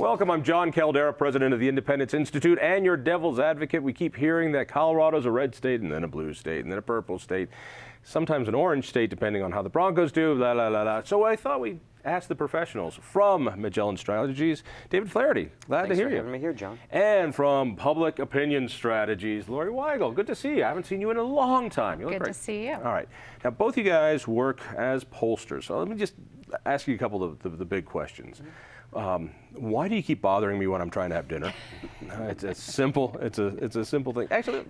Welcome, I'm Jon Caldara, president of the Independence Institute and your devil's advocate. We keep hearing that Colorado's a red state and then a blue state and then a purple state, sometimes an orange state depending on how the Broncos do, blah, blah, blah, blah. So I thought we'd ask the professionals from Magellan Strategies, David Flaherty, glad to hear you. Thanks for having me here, John. And from Public Opinion Strategies, Lori Weigel, good to see you. I haven't seen you in a long time. You look Good great. to see you. All right, now both you guys work as pollsters, so let me just ask you a couple of the big questions. Why do you keep bothering me when I'm trying to have dinner? It's a simple. It's a simple thing. Actually,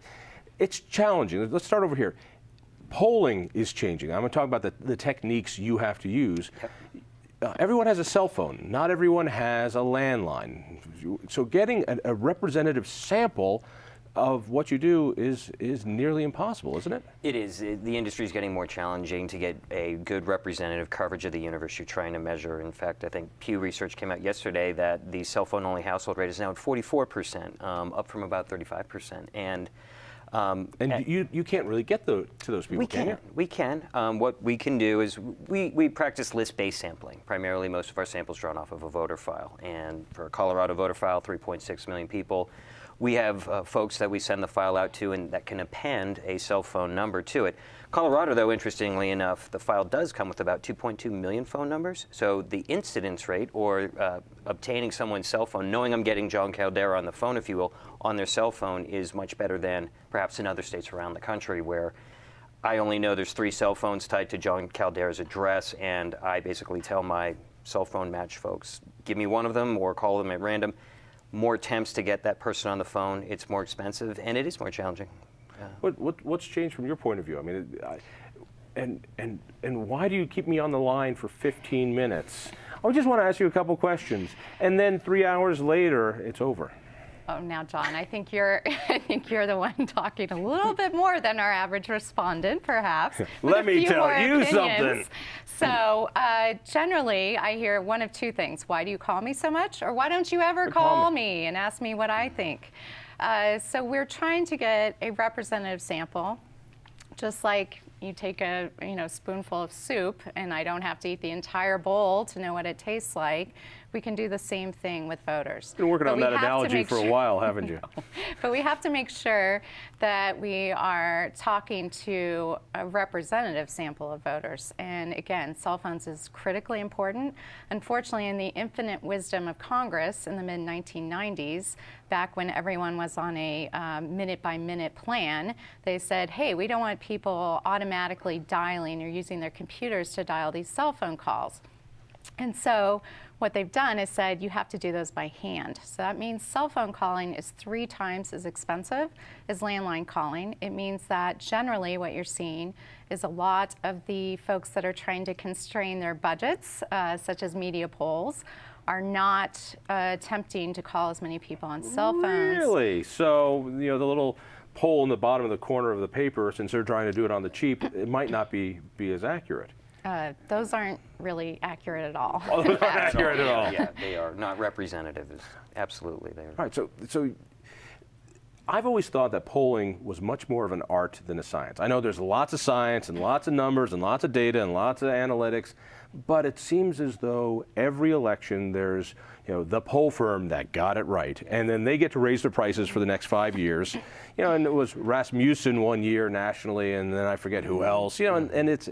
it's challenging. Let's start over here. Polling is changing. I'm going to talk about the techniques you have to use. Everyone has a cell phone. Not everyone has a landline. So getting a representative sample of what you do is nearly impossible, isn't it? It is. The industry is getting more challenging to get a good representative coverage of the universe you're trying to measure. In fact, I think Pew Research came out yesterday that the cell phone-only household rate is now at 44%, up from about 35%. And you can't really get to those people, can you? We can. What we can do is we practice list-based sampling. Primarily, most of our samples drawn off of a voter file. And for a Colorado voter file, 3.6 million people, we have folks that we send the file out to and that can append a cell phone number to it. Colorado, though, interestingly enough, the file does come with about 2.2 million phone numbers. So the incidence rate, or obtaining someone's cell phone, knowing I'm getting Jon Caldara on the phone, if you will, on their cell phone, is much better than perhaps in other states around the country where I only know there's 3 cell phones tied to Jon Caldara's address, and I basically tell my cell phone match folks, give me one of them or call them at random. More attempts to get that person on the phone, it's more expensive, and it is more challenging. What's changed from your point of view? I mean, and why do you keep me on the line for 15 minutes? I just want to ask you a couple questions, and then 3 hours later, it's over. Oh, now, John, I think you're the one talking a little bit more than our average respondent, perhaps. Let me tell you something. So generally, I hear one of two things. Why do you call me so much? Or why don't you ever call me and ask me what I think? So we're trying to get a representative sample, just like you take a spoonful of soup, and I don't have to eat the entire bowl to know what it tastes like. We can do the same thing with voters. You've been working on that analogy for a while, haven't you? No. But we have to make sure that we are talking to a representative sample of voters. And again, cell phones is critically important. Unfortunately, in the infinite wisdom of Congress in the mid-1990s, back when everyone was on a minute-by-minute plan, they said, hey, we don't want people automatically dialing or using their computers to dial these cell phone calls. And so what they've done is said you have to do those by hand. So that means cell phone calling is 3 times as expensive as landline calling. It means that generally what you're seeing is a lot of the folks that are trying to constrain their budgets, such as media polls, are not attempting to call as many people on cell phones. Really? So, the little poll in the bottom of the corner of the paper, since they're trying to do it on the cheap, it might not be as accurate. Those aren't really accurate at all. Oh, they're not accurate at all. Yeah, they are not representative. Absolutely, they are. All right, so I've always thought that polling was much more of an art than a science. I know there's lots of science and lots of numbers and lots of data and lots of analytics, but it seems as though every election there's the poll firm that got it right, and then they get to raise their prices for the next 5 years. And it was Rasmussen one year nationally, and then I forget who else. And it's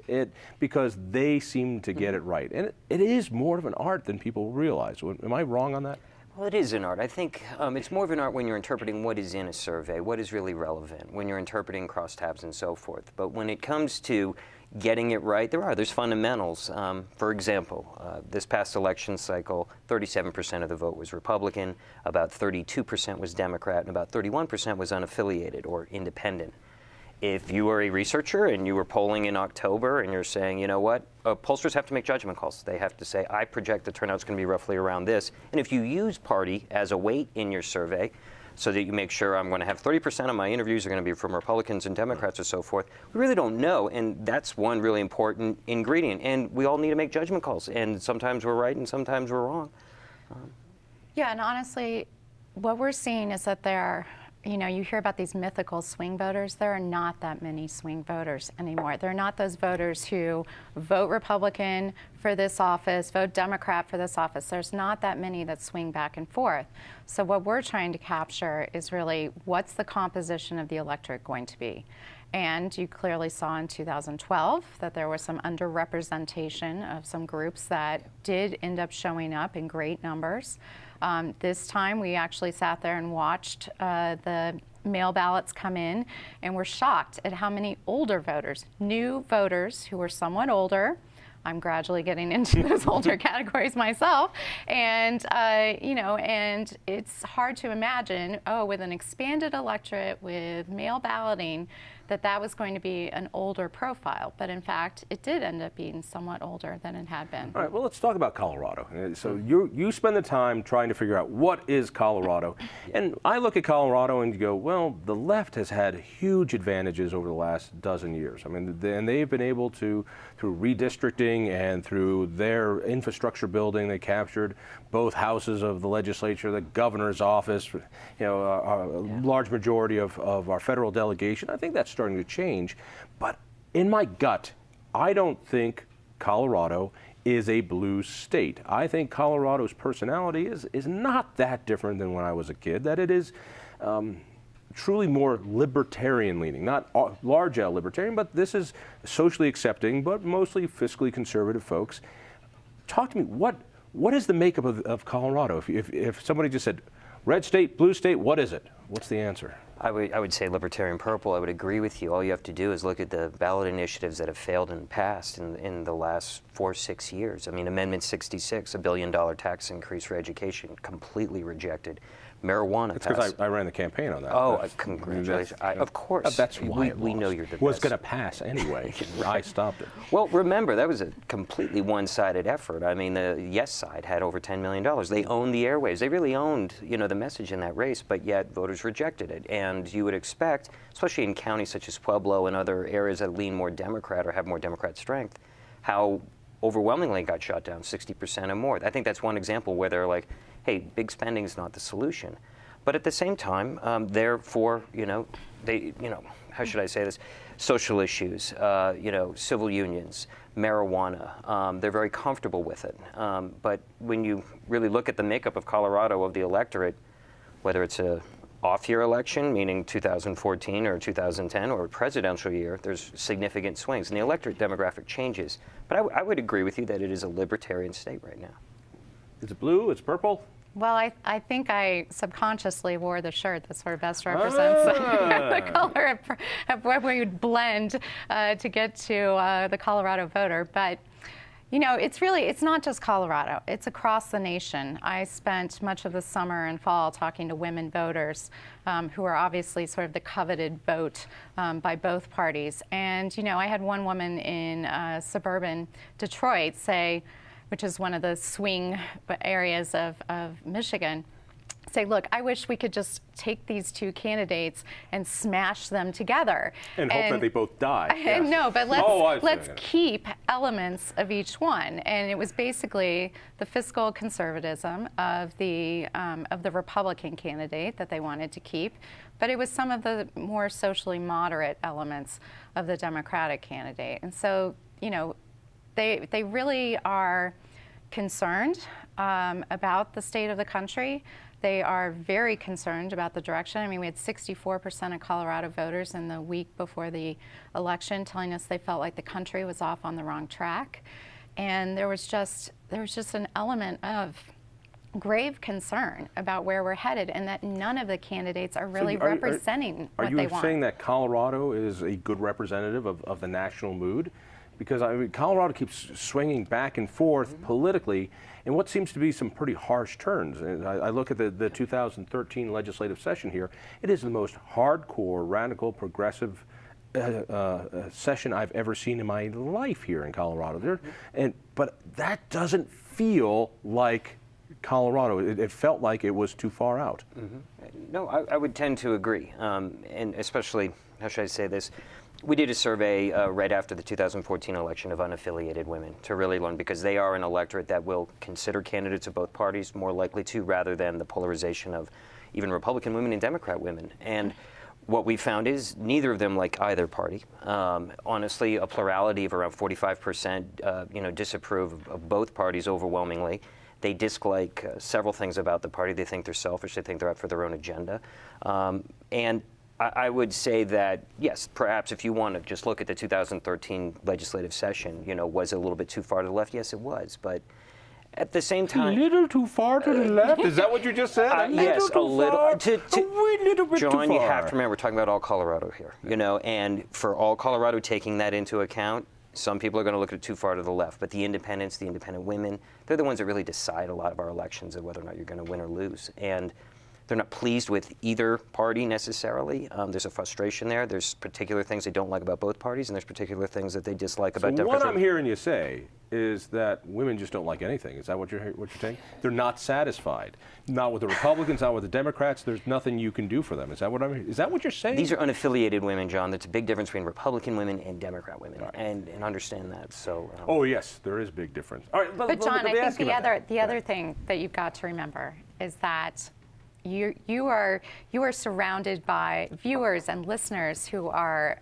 because they seem to get it right, and it is more of an art than people realize. Am I wrong on that? Well, it is an art. I think it's more of an art when you're interpreting what is in a survey, what is really relevant, when you're interpreting crosstabs and so forth. But when it comes to getting it right, there's fundamentals. For example, this past election cycle, 37% of the vote was Republican, about 32% was Democrat, and about 31% was unaffiliated or independent. If you were a researcher and you were polling in October and you're saying, you know what, pollsters have to make judgment calls. They have to say, I project the turnout's going to be roughly around this. And if you use party as a weight in your survey, so that you make sure I'm going to have 30% of my interviews are going to be from Republicans and Democrats or so forth, we really don't know. And that's one really important ingredient. And we all need to make judgment calls. And sometimes we're right and sometimes we're wrong. Yeah, and honestly, what we're seeing is that there you hear about these mythical swing voters. There are not that many swing voters anymore. They're not those voters who vote Republican for this office, vote Democrat for this office. There's not that many that swing back and forth. So what we're trying to capture is really what's the composition of the electorate going to be. And you clearly saw in 2012 that there was some underrepresentation of some groups that did end up showing up in great numbers. This time we actually sat there and watched the mail ballots come in, and were shocked at how many older voters, new voters who were somewhat older. I'm gradually getting into those older categories myself, and and it's hard to imagine, with an expanded electorate, with mail balloting, that was going to be an older profile. But in fact, it did end up being somewhat older than it had been. All right, well, let's talk about Colorado. So you spend the time trying to figure out what is Colorado. And I look at Colorado and go, well, the left has had huge advantages over the last dozen years. I mean, and they've been able to, through redistricting and through their infrastructure building, they captured both houses of the legislature, the governor's office, a large majority of our federal delegation. I think that's starting to change. But in my gut, I don't think Colorado is a blue state. I think Colorado's personality is not that different than when I was a kid, that it is truly more libertarian leaning, not large L libertarian, but this is socially accepting, but mostly fiscally conservative folks. Talk to me, what is the makeup of Colorado? If somebody just said, red state, blue state, what is it? What's the answer? I would say libertarian purple. I would agree with you. All you have to do is look at the ballot initiatives that have failed in the past in the last 4 or 6 years. I mean, Amendment 66, $1 billion tax increase for education, completely rejected. Marijuana It's passed. because I ran the campaign on that. Oh, congratulations. Of course. That's why we know you're the best. Was going to pass anyway. I stopped it. Well, remember, that was a completely one-sided effort. I mean, the yes side had over $10 million. They owned the airwaves. They really owned, the message in that race, but yet voters rejected it. And you would expect, especially in counties such as Pueblo and other areas that lean more Democrat or have more Democrat strength, how overwhelmingly it got shot down, 60% or more. I think that's one example where they're like, hey, big spending is not the solution. But at the same time, therefore, how should I say this? Social issues, civil unions, marijuana. They're very comfortable with it. But when you really look at the makeup of Colorado, of the electorate, whether it's a off-year election, meaning 2014 or 2010, or a presidential year, there's significant swings. And the electorate demographic changes. But I would agree with you that it is a libertarian state right now. Is it blue? It's purple? Well, I think I subconsciously wore the shirt that sort of best represents the color of what we would blend to get to the Colorado voter. But, it's not just Colorado. It's across the nation. I spent much of the summer and fall talking to women voters who are obviously sort of the coveted vote by both parties. And, I had one woman in suburban Detroit say, which is one of the swing areas of Michigan, say, look, I wish we could just take these two candidates and smash them together. And hope that they both die. Yes. No, but let's keep elements of each one. And it was basically the fiscal conservatism of the Republican candidate that they wanted to keep, but it was some of the more socially moderate elements of the Democratic candidate. And so, they really are concerned about the state of the country. They are very concerned about the direction. I mean, we had 64% of Colorado voters in the week before the election telling us they felt like the country was off on the wrong track. And there was just an element of grave concern about where we're headed, and that none of the candidates are really representing what they want. Are you saying that Colorado is a good representative of the national mood? Because Colorado keeps swinging back and forth politically in what seems to be some pretty harsh turns. And I look at the 2013 legislative session here. It is the most hardcore, radical, progressive session I've ever seen in my life here in Colorado. But that doesn't feel like Colorado. It felt like it was too far out. Mm-hmm. No, I would tend to agree. And especially, how should I say this? We did a survey right after the 2014 election of unaffiliated women to really learn, because they are an electorate that will consider candidates of both parties, more likely to, rather than the polarization of, even Republican women and Democrat women. And what we found is neither of them like either party. Honestly, a plurality of around 45% disapprove of both parties overwhelmingly. They dislike several things about the party. They think they're selfish. They think they're out for their own agenda. And I would say that, yes, perhaps if you want to just look at the 2013 legislative session, was it a little bit too far to the left? Yes, it was. But at the same time, a little too far to the left? Is that what you just said? Yes, a little. A wee little bit John, too far. you have to remember, we're talking about all Colorado here, and for all Colorado taking that into account, some people are going to look at it too far to the left. But the independents, the independent women, they're the ones that really decide a lot of our elections and whether or not you're going to win or lose. And they're not pleased with either party necessarily. There's a frustration there. There's particular things they don't like about both parties, and there's particular things that they dislike about Democrats. What I'm hearing you say is that women just don't like anything. Is that what you're saying? They're not satisfied. Not with the Republicans, not with the Democrats. There's nothing you can do for them. Is that what you're saying? These are unaffiliated women, John. That's a big difference between Republican women and Democrat women, right. and understand that. So. Oh yes, there is a big difference. All right, but John, I think the other right. thing that you've got to remember is that you are surrounded by viewers and listeners who are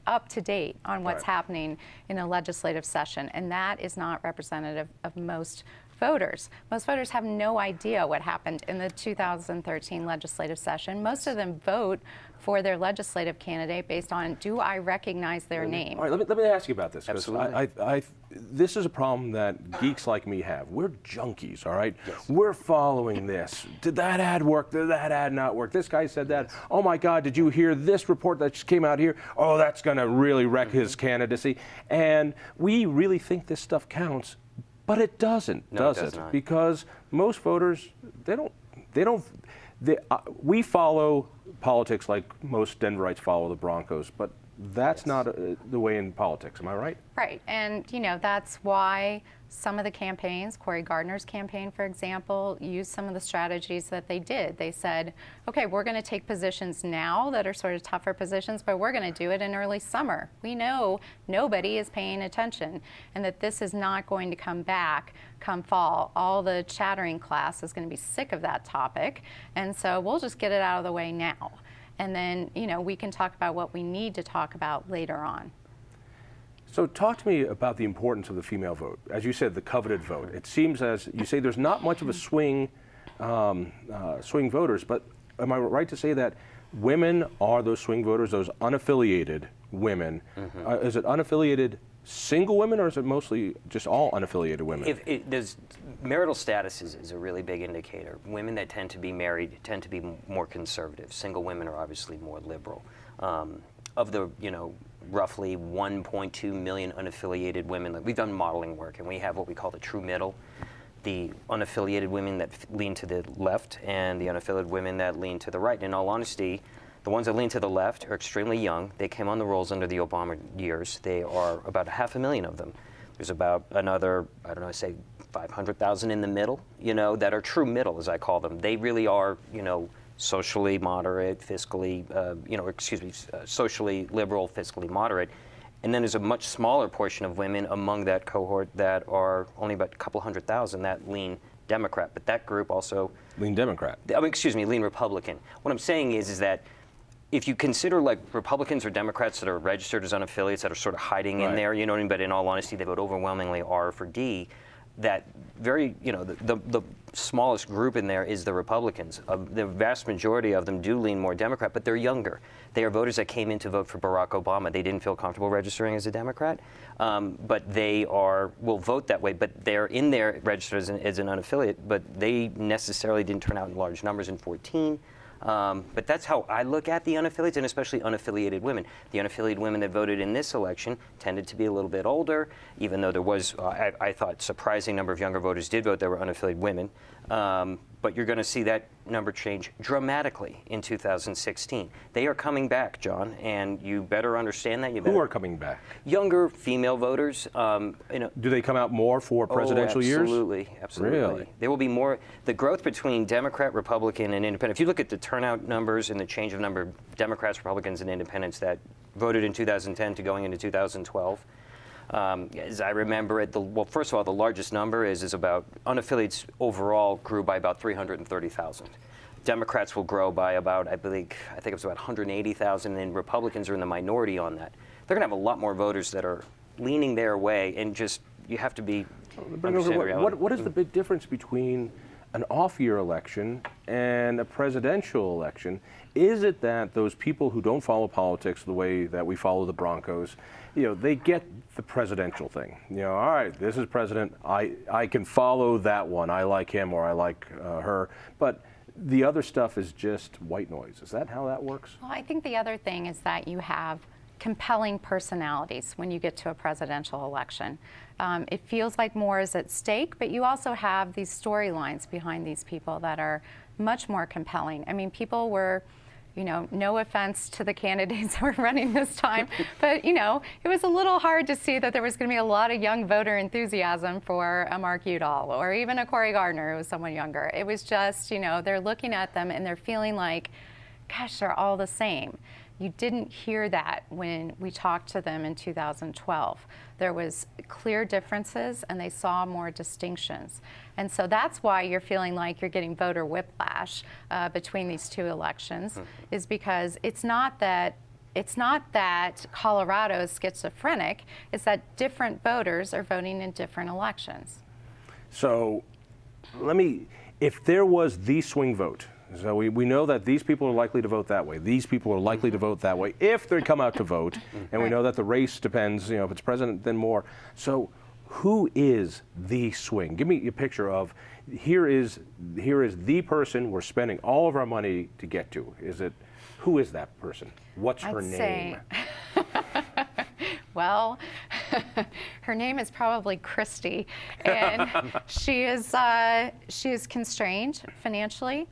up to date on what's right. happening in a legislative session, and that is not representative of most voters. Most voters have no idea what happened in the 2013 legislative session. Most of them vote for their legislative candidate based on, do I recognize their name? All right, let me ask you about this. Absolutely. This is a problem that geeks like me have. We're junkies, all right? Yes. We're following this. Did that ad work? Did that ad not work? This guy said that. Oh my God, did you hear this report that just came out here? Oh, that's going to really wreck his candidacy. And we really think this stuff counts, but it doesn't, No, does it does it? not. Because most voters, we follow politics like most Denverites follow the Broncos, but that's Yes. not the way in politics. Am I right? Right, and that's why some of the campaigns, Cory Gardner's campaign, for example, used some of the strategies that they did. They said, okay, we're going to take positions now that are sort of tougher positions, but we're going to do it in early summer. We know nobody is paying attention and that this is not going to come back come fall. All the chattering class is going to be sick of that topic, and so we'll just get it out of the way now. And then, we can talk about what we need to talk about later on. So talk to me about the importance of the female vote. As you said, the coveted vote. It seems, as you say, there's not much of a swing voters, but am I right to say that women are those swing voters, those unaffiliated women? Mm-hmm. Is it unaffiliated single women, or is it mostly just all unaffiliated women? There's marital status is a really big indicator. Women that tend to be married tend to be more conservative. Single women are obviously more liberal. Of the roughly 1.2 million unaffiliated women, we've done modeling work, and we have what we call the true middle, the unaffiliated women that lean to the left, and the unaffiliated women that lean to the right. And in all honesty, the ones that lean to the left are extremely young. They came on the rolls under the Obama years. They are about 500,000 of them. There's about another, say 500,000 in the middle, that are true middle, as I call them. They really are, socially moderate, fiscally, socially liberal, fiscally moderate. And then there's a much smaller portion of women among that cohort that are only about a couple 100,000 that lean Democrat. But that group also Lean Democrat. Lean Republican. What I'm saying is that if you consider like Republicans or Democrats that are registered as unaffiliates that are sort of hiding in there, but in all honesty, they vote overwhelmingly R for D. That very, the smallest group in there is the Republicans. The vast majority of them do lean more Democrat, but they're younger. They are voters that came in to vote for Barack Obama. They didn't feel comfortable registering as a Democrat, but they will vote that way. But they're in there registered as an unaffiliate, but they necessarily didn't turn out in large numbers in 2014. But that's how I look at the unaffiliates, and especially unaffiliated women. The unaffiliated women that voted in this election tended to be a little bit older, even though there was, I thought, surprising number of younger voters did vote that were unaffiliated women. But you're going to see that number change dramatically in 2016. They are coming back, John, and you better understand that. Who are coming back? Younger female voters. Do they come out more for presidential years? Absolutely. Really? There will be more. The growth between Democrat, Republican, and Independent. If you look at the turnout numbers and the change of number of Democrats, Republicans, and Independents that voted in 2010 to going into 2012. As I remember it, first of all, the largest number is about unaffiliates overall grew by about 330,000. Democrats will grow by about, I think it was about 180,000, and Republicans are in the minority on that. They're going to have a lot more voters that are leaning their way, and just, you have to be. What is the big difference between an off-year election and a presidential election? Is it that those people who don't follow politics the way that we follow the Broncos, they get the presidential thing? All right, this is president. I can follow that one. I like him or I like her. But the other stuff is just white noise. Is that how that works? Well, I think the other thing is that you have compelling personalities when you get to a presidential election. It feels like more is at stake, but you also have these storylines behind these people that are much more compelling. I mean, people were, no offense to the candidates who are running this time, but, it was a little hard to see that there was going to be a lot of young voter enthusiasm for a Mark Udall or even a Cory Gardner, who was someone younger. It was just, they're looking at them and they're feeling like, gosh, they're all the same. You didn't hear that when we talked to them in 2012. There was clear differences and they saw more distinctions. And so that's why you're feeling like you're getting voter whiplash between these two elections, is because it's not that Colorado is schizophrenic, it's that different voters are voting in different elections. So if there was the swing vote, so we know that these people are likely to vote that way. These people are likely to vote that way if they come out to vote. And we know that the race depends, if it's president, then more. So who is the swing? Give me a picture of, here is the person we're spending all of our money to get to. Who is that person? What's her name? Well, her name is probably Christie, and she is constrained financially.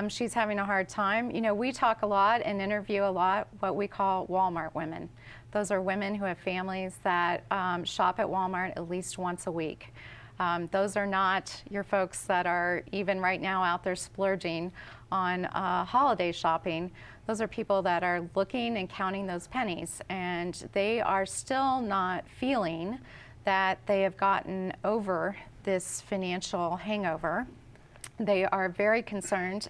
She's having a hard time. We talk a lot and interview a lot what we call Walmart women. Those are women who have families that shop at Walmart at least once a week. Those are not your folks that are even right now out there splurging on holiday shopping. Those are people that are looking and counting those pennies, and they are still not feeling that they have gotten over this financial hangover. They are very concerned,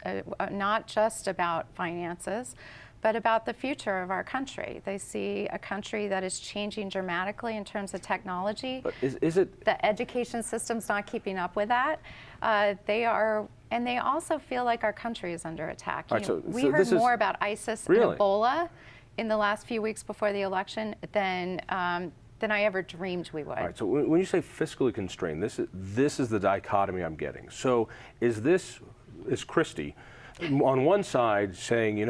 not just about finances, but about the future of our country. They see a country that is changing dramatically in terms of technology. But is it? The education system's not keeping up with that. And they also feel like our country is under attack. Right, We heard more about ISIS and Really? Ebola in the last few weeks before the election than I ever dreamed we would. All right, so when you say fiscally constrained, this is the dichotomy I'm getting. So is Christie on one side saying,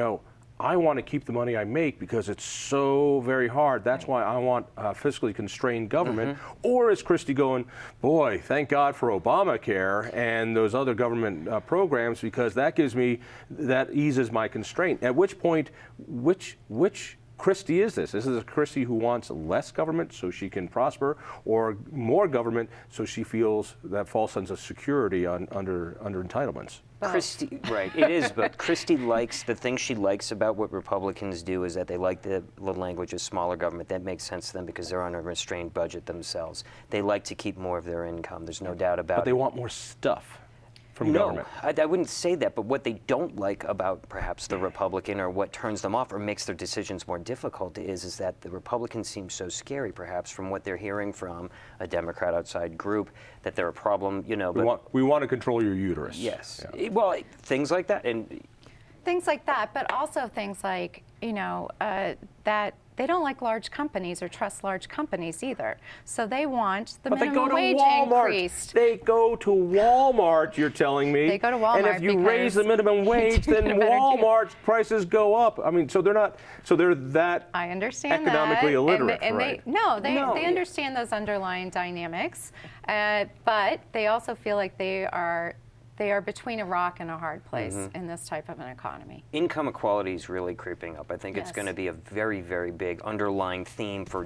I want to keep the money I make because it's so very hard. That's why I want a fiscally constrained government. Or is Christie going, boy, thank God for Obamacare and those other government programs, because that eases my constraint. At which point, which Christie is this? Is this a Christie who wants less government so she can prosper, or more government so she feels that false sense of security under entitlements? Christie, right, it is, but Christie likes, the thing she likes about what Republicans do is that they like the language of smaller government. That makes sense to them because they're on a restrained budget themselves. They like to keep more of their income, there's no doubt about it. But they want more stuff from government. I wouldn't say that, but what they don't like about perhaps the Republican, or what turns them off or makes their decisions more difficult, is that the Republicans seem so scary, perhaps, from what they're hearing from a Democrat outside group, that they're a problem, We want to control your uterus. Yes. Yeah. Well, things like that. Things like that, but also things like, that they don't like large companies or trust large companies either. So they want the minimum wage increased. They go to Walmart, you're telling me. They go to Walmart. And if you raise the minimum wage, then Walmart's prices go up. I mean, so they're that I understand economically illiterate, and right? They understand those underlying dynamics, but they also feel like they are between a rock and a hard place in this type of an economy. Income equality is really creeping up. I think it's going to be a very, very big underlying theme for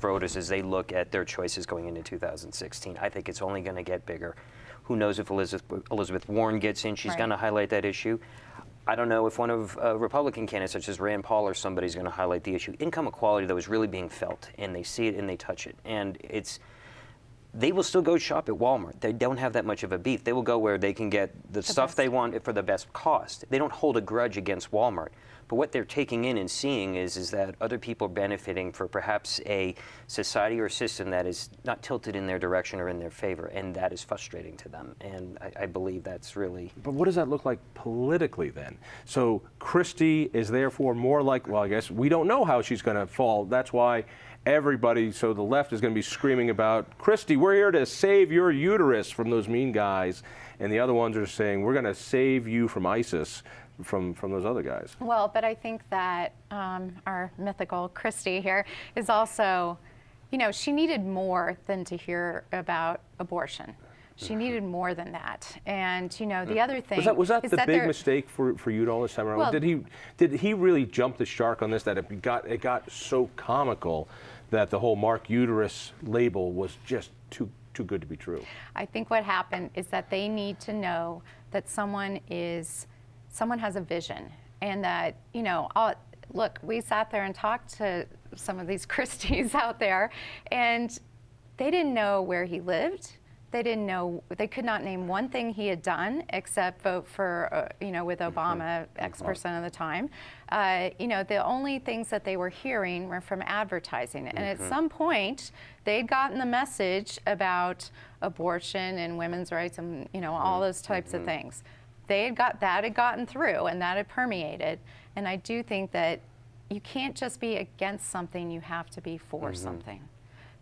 voters as they look at their choices going into 2016. I think it's only going to get bigger. Who knows if Elizabeth Warren gets in, she's going to highlight that issue. I don't know if one of Republican candidates such as Rand Paul or somebody's going to highlight the issue. Income equality, though, is really being felt, and they see it and they touch it. And they will still go shop at Walmart. They don't have that much of a beef. They will go where they can get the stuff they want for the best cost. They don't hold a grudge against Walmart. But what they're taking in and seeing is that other people are benefiting for perhaps a society or system that is not tilted in their direction or in their favor, and that is frustrating to them. And I believe that's really... But what does that look like politically then? So Christie is therefore more like, well, I guess we don't know how she's going to fall. That's why everybody, so the left is going to be screaming about, Christie, we're here to save your uterus from those mean guys. And the other ones are saying, we're going to save you from ISIS. From those other guys. Well, but I think that our mythical Christie here is also, she needed more than to hear about abortion. She needed more than that. And, the other thing was that the big mistake for Udall this time around? Well, did he really jump the shark on this, that it got so comical that the whole Mark Uterus label was just too good to be true? I think what happened is that they need to know that someone has a vision, and that, look, we sat there and talked to some of these Christies out there, and they didn't know where he lived. They could not name one thing he had done except vote for, with Obama X% of the time. The only things that they were hearing were from advertising. And at some point, they'd gotten the message about abortion and women's rights and, all those types of things. That had gotten through, and that had permeated. And I do think that you can't just be against something, you have to be for something.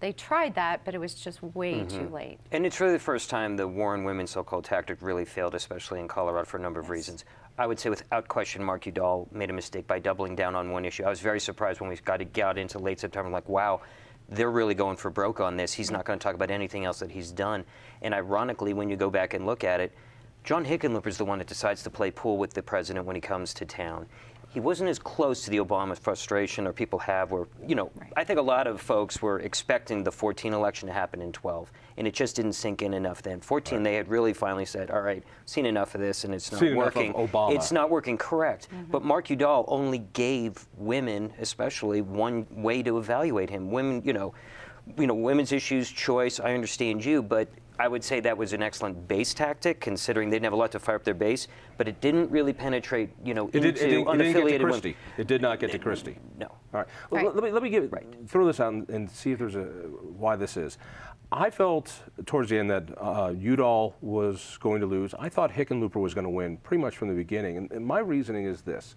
They tried that, but it was just way too late. And it's really the first time the war on women so-called tactic really failed, especially in Colorado, for a number of reasons. I would say without question, Mark Udall made a mistake by doubling down on one issue. I was very surprised when we got into late September, like, wow, they're really going for broke on this. He's not going to talk about anything else that he's done. And ironically, when you go back and look at it, John Hickenlooper is the one that decides to play pool with the president when he comes to town. He wasn't as close to the Obama frustration or people have where, I think a lot of folks were expecting the 14 election to happen in 12, and it just didn't sink in enough then. 14, they had really finally said, all right, seen enough of this, and it's not working. It's not working, correct. But Mark Udall only gave women, especially, one way to evaluate him. Women, women's issues, choice, I understand you, but I would say that was an excellent base tactic, considering they didn't have a lot to fire up their base, but it didn't really penetrate, into unaffiliated women. It did not get to Christie. No. All right. Well, let me throw this out and see if there's why this is. I felt towards the end that Udall was going to lose. I thought Hickenlooper was going to win pretty much from the beginning. And my reasoning is this,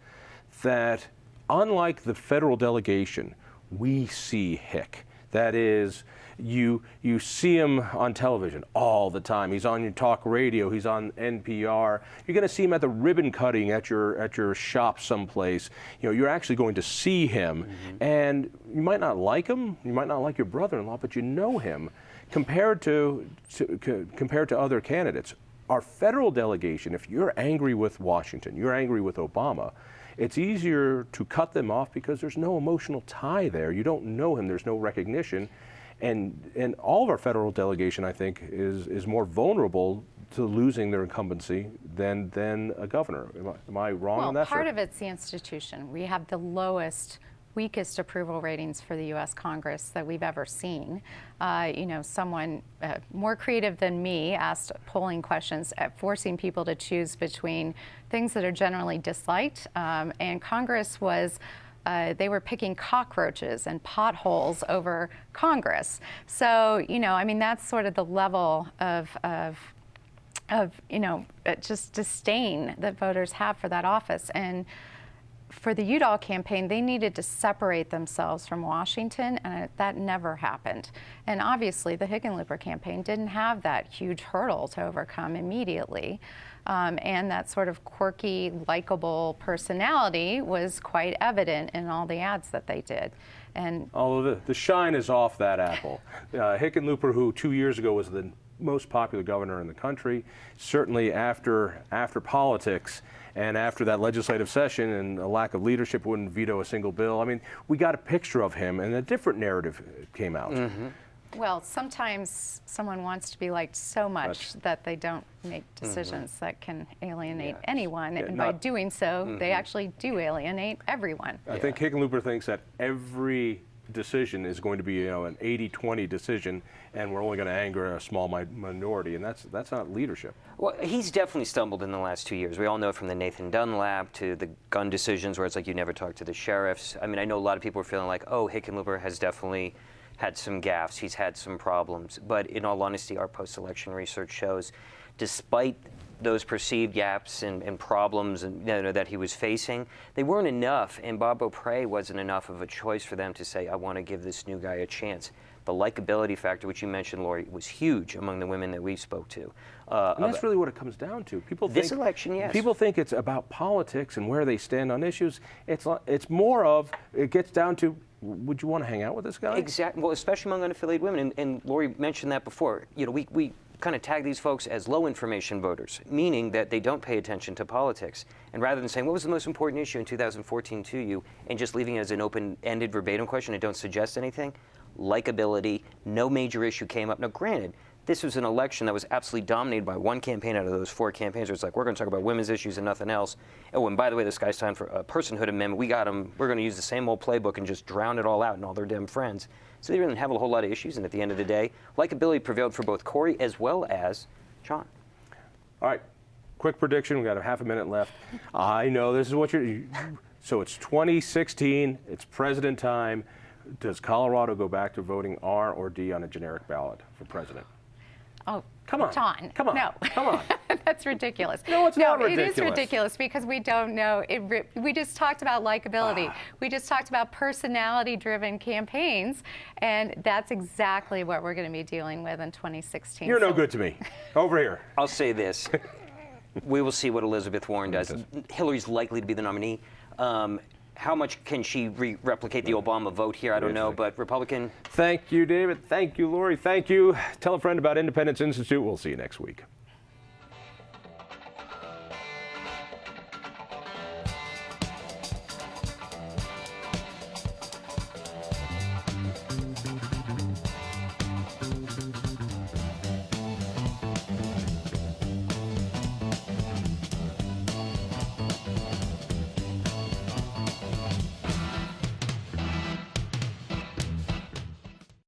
that unlike the federal delegation, we see Hick. That is, you see him on television all the time. He's on your talk radio. He's on NPR. You're going to see him at the ribbon cutting at your shop someplace. You're actually going to see him, and you might not like him. You might not like your brother-in-law, but you know him. Compared to other candidates, our federal delegation, if you're angry with Washington, you're angry with Obama, it's easier to cut them off because there's no emotional tie there. You don't know him. There's no recognition. And all of our federal delegation, I think, is more vulnerable to losing their incumbency than a governor. Am I wrong on that? Well, part of it's the institution. We have the weakest approval ratings for the U.S. Congress that we've ever seen. Someone more creative than me asked polling questions, forcing people to choose between things that are generally disliked, and Congress was they were picking cockroaches and potholes over Congress. So, that's sort of the level of just disdain that voters have for that office. And for the Udall campaign, they needed to separate themselves from Washington, and that never happened. And obviously, the Hickenlooper campaign didn't have that huge hurdle to overcome immediately. And that sort of quirky, likable personality was quite evident in all the ads that they did. And although the shine is off that apple. Hickenlooper, who 2 years ago was the most popular governor in the country, certainly after politics and after that legislative session and a lack of leadership, wouldn't veto a single bill. I mean, we got a picture of him, and a different narrative came out. Well, sometimes someone wants to be liked so much that they don't make decisions that can alienate anyone, and by doing so, they actually do alienate everyone. I think Hickenlooper thinks that every decision is going to be, an 80-20 decision, and we're only going to anger a small minority, and that's not leadership. Well, he's definitely stumbled in the last 2 years. We all know from the Nathan Dunlap to the gun decisions where it's like you never talk to the sheriffs. I mean, I know a lot of people are feeling like, oh, Hickenlooper has definitely had some gaffes. He's had some problems. But in all honesty, our post-election research shows, despite those perceived gaps and problems that he was facing, they weren't enough, and Bob Beaupre wasn't enough of a choice for them to say, I want to give this new guy a chance. The likability factor, which you mentioned, Lori, was huge among the women that we spoke to. And that's really what it comes down to. This election, yes. People think it's about politics and where they stand on issues. It's more of, it gets down to, would you want to hang out with this guy? Exactly. Well, especially among unaffiliated women, and Lori mentioned that before. We kind of tag these folks as low information voters, meaning that they don't pay attention to politics. And rather than saying, what was the most important issue in 2014 to you, and just leaving it as an open-ended verbatim question and don't suggest anything, likability, no major issue came up. Now, granted, this was an election that was absolutely dominated by one campaign out of those 4 campaigns where it's like, we're going to talk about women's issues and nothing else. Oh, and by the way, this guy's time for a personhood amendment. We got him. We're going to use the same old playbook and just drown it all out and all their damn friends. So they didn't have a whole lot of issues, and at the end of the day, likability prevailed for both Corey as well as Jon. All right, quick prediction. We've got a half a minute left. I know this is what so it's 2016. It's president time. Does Colorado go back to voting R or D on a generic ballot for president? Oh, come on, Jon. Come on, no. Come on. That's ridiculous. No, it's not ridiculous. It is ridiculous because we don't know. We just talked about likability. We just talked about personality-driven campaigns, and that's exactly what we're going to be dealing with in 2016. You're no good to me. Over here. I'll say this. We will see what Elizabeth Warren does. Hillary's likely to be the nominee. How much can she replicate the Obama vote here? I don't know, but Republican. Thank you, David. Thank you, Lori. Thank you. Tell a friend about Independence Institute. We'll see you next week.